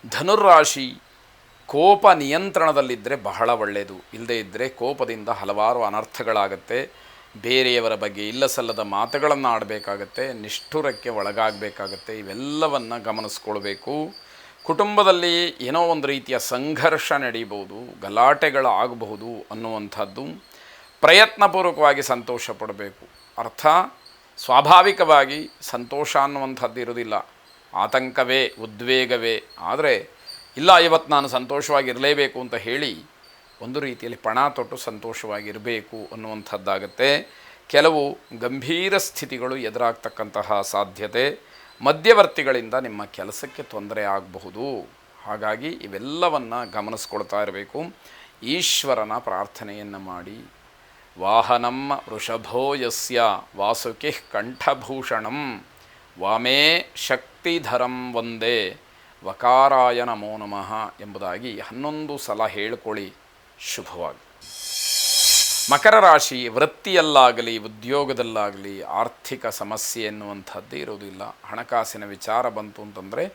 ಧನುರ್ರಾಶಿ ಕೋಪ ನಿಯಂತ್ರಣದಲ್ಲಿದ್ದರೆ ಬಹಳ ಒಳ್ಳೆಯದು. ಇಲ್ಲದೇ ಇದ್ದರೆ ಕೋಪದಿಂದ ಹಲವಾರು ಅನರ್ಥಗಳಾಗತ್ತೆ. ಬೇರೆಯವರ ಬಗ್ಗೆ ಇಲ್ಲಸಲ್ಲದ ಮಾತುಗಳನ್ನು ಆಡಬೇಕಾಗತ್ತೆ, ನಿಷ್ಠುರಕ್ಕೆ ಒಳಗಾಗಬೇಕಾಗತ್ತೆ. ಇವೆಲ್ಲವನ್ನು ಗಮನಿಸ್ಕೊಳ್ಬೇಕು. ಕುಟುಂಬದಲ್ಲಿ ಏನೋ ಒಂದು ರೀತಿಯ ಸಂಘರ್ಷ ನಡೀಬೋದು, ಗಲಾಟೆಗಳಾಗಬಹುದು ಅನ್ನುವಂಥದ್ದು. ಪ್ರಯತ್ನಪೂರ್ವಕವಾಗಿ ಸಂತೋಷ ಪಡಬೇಕು. ಅರ್ಥ ಸ್ವಾಭಾವಿಕವಾಗಿ ಸಂತೋಷ ಅನ್ನುವಂಥದ್ದು ಇರೋದಿಲ್ಲ, ಆತಂಕವೇ, ಉದ್ವೇಗವೇ. ಆದರೆ ಇಲ್ಲ, ಇವತ್ತು ನಾನು ಸಂತೋಷವಾಗಿರಲೇಬೇಕು ಅಂತ ಹೇಳಿ ಒಂದು ರೀತಿಯಲ್ಲಿ ಪಣ ತೊಟ್ಟು ಸಂತೋಷವಾಗಿರಬೇಕು ಅನ್ನುವಂಥದ್ದಾಗತ್ತೆ. ಕೆಲವು ಗಂಭೀರ ಸ್ಥಿತಿಗಳು ಎದುರಾಗ್ತಕ್ಕಂತಹ ಸಾಧ್ಯತೆ, ಮಧ್ಯವರ್ತಿಗಳಿಂದ ನಿಮ್ಮ ಕೆಲಸಕ್ಕೆ ತೊಂದರೆ ಆಗಬಹುದು. ಹಾಗಾಗಿ ಇವೆಲ್ಲವನ್ನು ಗಮನಿಸ್ಕೊಳ್ತಾ ಇರಬೇಕು. ಈಶ್ವರನ ಪ್ರಾರ್ಥನೆಯನ್ನು ಮಾಡಿ. ವಾಹನಂ ವೃಷಭೋ ಯಸ್ಯ ವಾಸುಕಿ ಕಂಠಭೂಷಣಂ ವಾಮೇ ಶಕ್ತಿಧರಂ ವಂದೇ ವಕಾರಾಯ ನಮೋ ನಮಃ ಎಂಬುದಾಗಿ 11 ಸಲ ಹೇಳ್ಕೊಳ್ಳಿ. ಶುಭವಾಗಿ. ಮಕರ ರಾಶಿ, ವೃತ್ತಿಯಲ್ಲಾಗಲಿ ಉದ್ಯೋಗದಲ್ಲಾಗಲಿ ಆರ್ಥಿಕ ಸಮಸ್ಯೆ ಎನ್ನುವಂಥದ್ದೇ ಇರೋದಿಲ್ಲ. ಹಣಕಾಸಿನ ವಿಚಾರ ಬಂತು ಅಂತಂದರೆ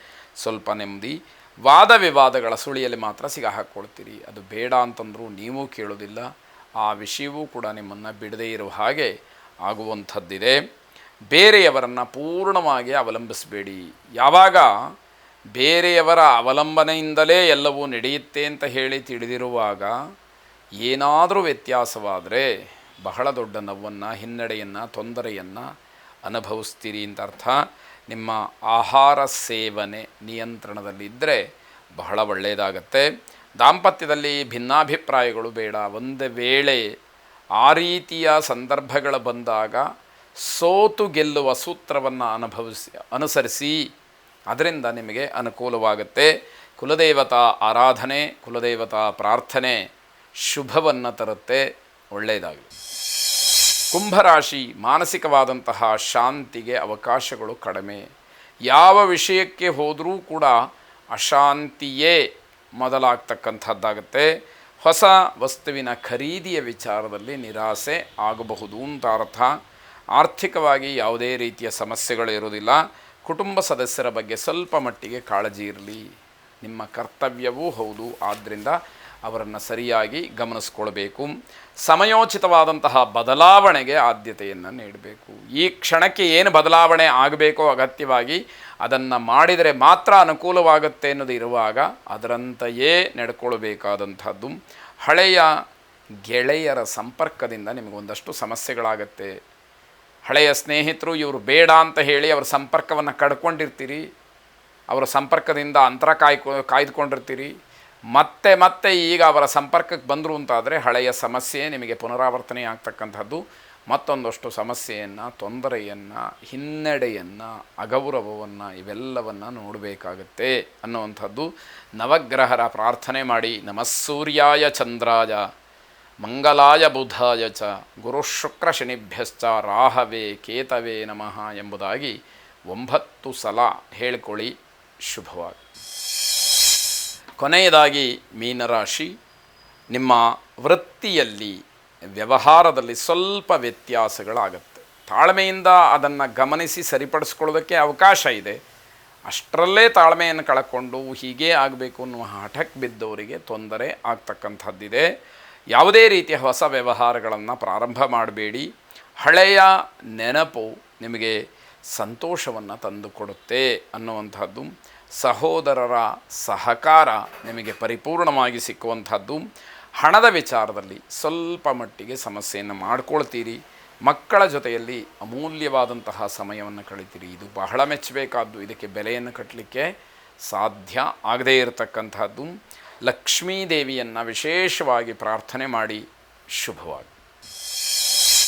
ಸ್ವಲ್ಪ ನೆಮ್ಮದಿ. ವಾದ ವಿವಾದಗಳ ಸುಳಿಯಲ್ಲಿ ಮಾತ್ರ ಸಿಗಾಹಾಕ್ಕೊಳ್ತೀರಿ. ಅದು ಬೇಡ ಅಂತಂದರೂ ನೀವು ಕೇಳೋದಿಲ್ಲ. ಆ ವಿಷಯವೂ ಕೂಡ ನಿಮ್ಮನ್ನು ಬಿಡದೇ ಇರುವ ಹಾಗೆ ಆಗುವಂಥದ್ದಿದೆ. ಬೇರೆಯವರನ್ನು ಪೂರ್ಣವಾಗಿ ಅವಲಂಬಿಸಬೇಡಿ. ಯಾವಾಗ ಬೇರೆಯವರ ಅವಲಂಬನೆಯಿಂದಲೇ ಎಲ್ಲವೂ ನಡೆಯುತ್ತೆ ಅಂತ ಹೇಳಿ ತಿಳಿದಿರುವಾಗ ಏನಾದರೂ ವ್ಯತ್ಯಾಸವಾದರೆ ಬಹಳ ದೊಡ್ಡ ನೋವನ್ನು, ಹಿನ್ನಡೆಯನ್ನು, ತೊಂದರೆಯನ್ನು ಅನುಭವಿಸ್ತೀರಿ ಅಂತ ಅರ್ಥ. ನಿಮ್ಮ ಆಹಾರ ಸೇವನೆ ನಿಯಂತ್ರಣದಲ್ಲಿದ್ದರೆ ಬಹಳ ಒಳ್ಳೆಯದಾಗತ್ತೆ. ದಾಂಪತ್ಯದಲ್ಲಿ ಭಿನ್ನಾಭಿಪ್ರಾಯಗಳು ಬೇಡ. ಒಂದು ವೇಳೆ ಆ ರೀತಿಯ ಸಂದರ್ಭಗಳು ಬಂದಾಗ ಸೋತು ಗೆಲ್ಲುವ ಸೂತ್ರವನ್ನು ಅನುಸರಿಸಿ. ಅದರಿಂದ ನಿಮಗೆ ಅನುಕೂಲವಾಗುತ್ತೆ. ಕುಲದೇವತಾ ಆರಾಧನೆ, ಕುಲದೇವತಾ ಪ್ರಾರ್ಥನೆ ಶುಭವನ್ನು ತರುತ್ತೆ. ಒಳ್ಳೆಯದಾಗಲಿ. ಕುಂಭರಾಶಿ, ಮಾನಸಿಕವಾದಂತಹ ಶಾಂತಿಗೆ ಅವಕಾಶಗಳು ಕಡಿಮೆ. ಯಾವ ವಿಷಯಕ್ಕೆ ಹೋದರೂ ಕೂಡ ಅಶಾಂತಿಯೇ ಮೊದಲಾಗ್ತಕ್ಕಂಥದ್ದಾಗುತ್ತೆ. ಹೊಸ ವಸ್ತುವಿನ ಖರೀದಿಯ ವಿಚಾರದಲ್ಲಿ ನಿರಾಸೆ ಆಗಬಹುದು ಅಂತ ಅರ್ಥ. ಆರ್ಥಿಕವಾಗಿ ಯಾವುದೇ ರೀತಿಯ ಸಮಸ್ಯೆಗಳು ಇರೋದಿಲ್ಲ. ಕುಟುಂಬ ಸದಸ್ಯರ ಬಗ್ಗೆ ಸ್ವಲ್ಪ ಮಟ್ಟಿಗೆ ಕಾಳಜಿ ಇರಲಿ. ನಿಮ್ಮ ಕರ್ತವ್ಯವೂ ಹೌದು. ಆದ್ದರಿಂದ ಅವರನ್ನು ಸರಿಯಾಗಿ ಗಮನಿಸ್ಕೊಳ್ಬೇಕು. ಸಮಯೋಚಿತವಾದಂತಹ ಬದಲಾವಣೆಗೆ ಆದ್ಯತೆಯನ್ನು ನೀಡಬೇಕು. ಈ ಕ್ಷಣಕ್ಕೆ ಏನು ಬದಲಾವಣೆ ಆಗಬೇಕೋ ಅಗತ್ಯವಾಗಿ ಅದನ್ನು ಮಾಡಿದರೆ ಮಾತ್ರ ಅನುಕೂಲವಾಗುತ್ತೆ ಅನ್ನೋದು ಇರುವಾಗ ಅದರಂತೆಯೇ ನಡ್ಕೊಳ್ಬೇಕಾದಂಥದ್ದು. ಹಳೆಯ ಗೆಳೆಯರ ಸಂಪರ್ಕದಿಂದ ನಿಮಗೊಂದಷ್ಟು ಸಮಸ್ಯೆಗಳಾಗತ್ತೆ. ಹಳೆಯ ಸ್ನೇಹಿತರು ಇವರು ಬೇಡ ಅಂತ ಹೇಳಿ ಅವರ ಸಂಪರ್ಕವನ್ನು ಕಡ್ಕೊಂಡಿರ್ತೀರಿ. ಅವರ ಸಂಪರ್ಕದಿಂದ ಅಂತರ ಕಾಯ್ದುಕೊಂಡಿರ್ತೀರಿ. ಮತ್ತೆ ಮತ್ತೆ ಈಗ ಅವರ ಸಂಪರ್ಕಕ್ಕೆ ಬಂದರು ಅಂತಾದರೆ ಹಳೆಯ ಸಮಸ್ಯೆ ನಿಮಗೆ ಪುನರಾವರ್ತನೆ ಆಗ್ತಕ್ಕಂಥದ್ದು. ಮತ್ತೊಂದಷ್ಟು ಸಮಸ್ಯೆಯನ್ನು, ತೊಂದರೆಯನ್ನು, ಹಿನ್ನಡೆಯನ್ನು, ಅಗೌರವವನ್ನು ಇವೆಲ್ಲವನ್ನು ನೋಡಬೇಕಾಗತ್ತೆ ಅನ್ನುವಂಥದ್ದು. ನವಗ್ರಹರ ಪ್ರಾರ್ಥನೆ ಮಾಡಿ. ನಮಃ ಸೂರ್ಯಾಯ ಚಂದ್ರಾಯ ಮಂಗಲಾಯ ಬುಧಾಯ ಚ ಗುರುಶುಕ್ರ ಶನಿಭ್ಯಶ್ಚ ರಾಹವೇ ಕೇತವೇ ನಮಃ ಎಂಬುದಾಗಿ 9 ಸಲ ಹೇಳ್ಕೊಳ್ಳಿ. ಶುಭವಾಗಿ. ಕೊನೆಯದಾಗಿ ಮೀನರಾಶಿ, ನಿಮ್ಮ ವೃತ್ತಿಯಲ್ಲಿ ವ್ಯವಹಾರದಲ್ಲಿ ಸ್ವಲ್ಪ ವ್ಯತ್ಯಾಸಗಳಾಗತ್ತೆ. ತಾಳ್ಮೆಯಿಂದ ಅದನ್ನು ಗಮನಿಸಿ ಸರಿಪಡಿಸ್ಕೊಳ್ಳೋದಕ್ಕೆ ಅವಕಾಶ ಇದೆ. ಅಷ್ಟರಲ್ಲೇ ತಾಳ್ಮೆಯನ್ನು ಕಳ್ಕೊಂಡು ಹೀಗೇ ಆಗಬೇಕು ಅನ್ನುವ ಹಠಕ್ಕೆ ಬಿದ್ದವರಿಗೆ ತೊಂದರೆ ಆಗ್ತಕ್ಕಂಥದ್ದಿದೆ. ಯಾವುದೇ ರೀತಿಯ ಹೊಸ ವ್ಯವಹಾರಗಳನ್ನು ಪ್ರಾರಂಭ ಮಾಡಬೇಡಿ. ಹಳೆಯ ನೆನಪು ನಿಮಗೆ ಸಂತೋಷವನ್ನು ತಂದುಕೊಡುತ್ತೆ ಅನ್ನುವಂಥದ್ದು. ಸಹೋದರರ ಸಹಕಾರ ನಿಮಗೆ ಪರಿಪೂರ್ಣವಾಗಿ ಸಿಕ್ಕುವಂಥದ್ದು. ಹಣದ ವಿಚಾರದಲ್ಲಿ ಸ್ವಲ್ಪ ಮಟ್ಟಿಗೆ ಸಮಸ್ಯೆಯನ್ನು ಮಾಡ್ಕೊಳ್ತೀರಿ. ಮಕ್ಕಳ ಜೊತೆಯಲ್ಲಿ ಅಮೂಲ್ಯವಾದಂತಹ ಸಮಯವನ್ನು ಕಳಿತೀರಿ. ಇದು ಬಹಳ ಮೆಚ್ಚಬೇಕಾದ್ದು. ಇದಕ್ಕೆ ಬೆಲೆಯನ್ನು ಕಟ್ಟಲಿಕ್ಕೆ ಸಾಧ್ಯ ಆಗದೇ ಇರತಕ್ಕಂಥದ್ದು. ಲಕ್ಷ್ಮೀದೇವಿಯನ್ನು ವಿಶೇಷವಾಗಿ ಪ್ರಾರ್ಥನೆ ಮಾಡಿ. ಶುಭವಾಗಿ.